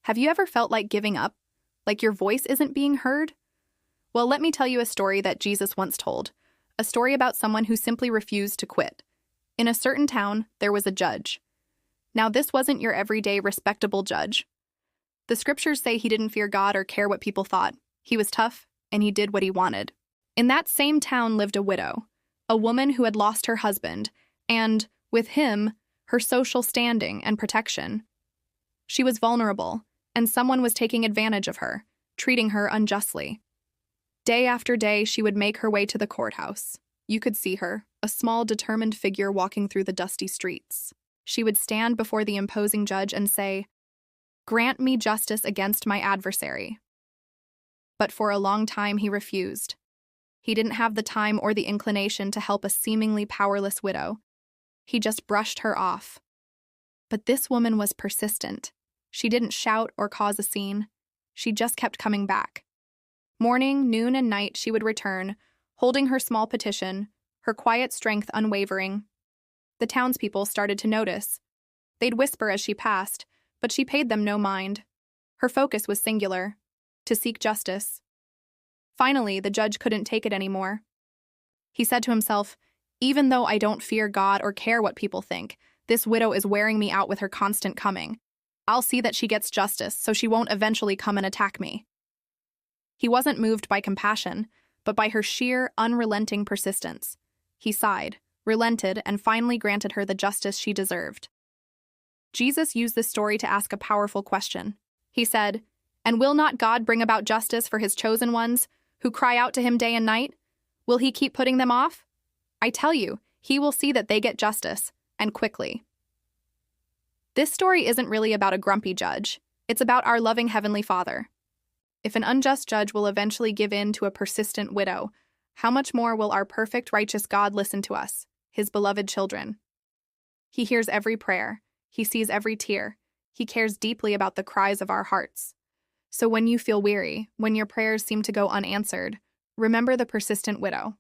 Have you ever felt like giving up? Like your voice isn't being heard? Well, let me tell you a story that Jesus once told. A story about someone who simply refused to quit. In a certain town, there was a judge. Now, this wasn't your everyday respectable judge. The scriptures say he didn't fear God or care what people thought. He was tough, and he did what he wanted. In that same town lived a widow, a woman who had lost her husband, and, with him, her social standing and protection. She was vulnerable, and someone was taking advantage of her, treating her unjustly. Day after day, she would make her way to the courthouse. You could see her, a small, determined figure walking through the dusty streets. She would stand before the imposing judge and say, "Grant me justice against my adversary." But for a long time, he refused. He didn't have the time or the inclination to help a seemingly powerless widow. He just brushed her off. But this woman was persistent. She didn't shout or cause a scene. She just kept coming back. Morning, noon, and night she would return, holding her small petition, her quiet strength unwavering. The townspeople started to notice. They'd whisper as she passed, but she paid them no mind. Her focus was singular, to seek justice. Finally, the judge couldn't take it anymore. He said to himself, "Even though I don't fear God or care what people think, this widow is wearing me out with her constant coming. I'll see that she gets justice so she won't eventually come and attack me." He wasn't moved by compassion, but by her sheer, unrelenting persistence. He sighed, relented, and finally granted her the justice she deserved. Jesus used this story to ask a powerful question. He said, "And will not God bring about justice for his chosen ones, who cry out to him day and night? Will he keep putting them off? I tell you, he will see that they get justice, and quickly." This story isn't really about a grumpy judge. It's about our loving Heavenly Father. If an unjust judge will eventually give in to a persistent widow, how much more will our perfect, righteous God listen to us, his beloved children? He hears every prayer. He sees every tear. He cares deeply about the cries of our hearts. So when you feel weary, when your prayers seem to go unanswered, remember the persistent widow.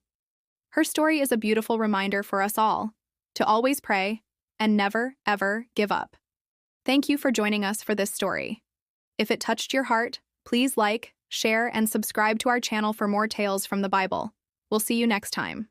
Her story is a beautiful reminder for us all to always pray and never, ever give up. Thank you for joining us for this story. If it touched your heart, please like, share, and subscribe to our channel for more tales from the Bible. We'll see you next time.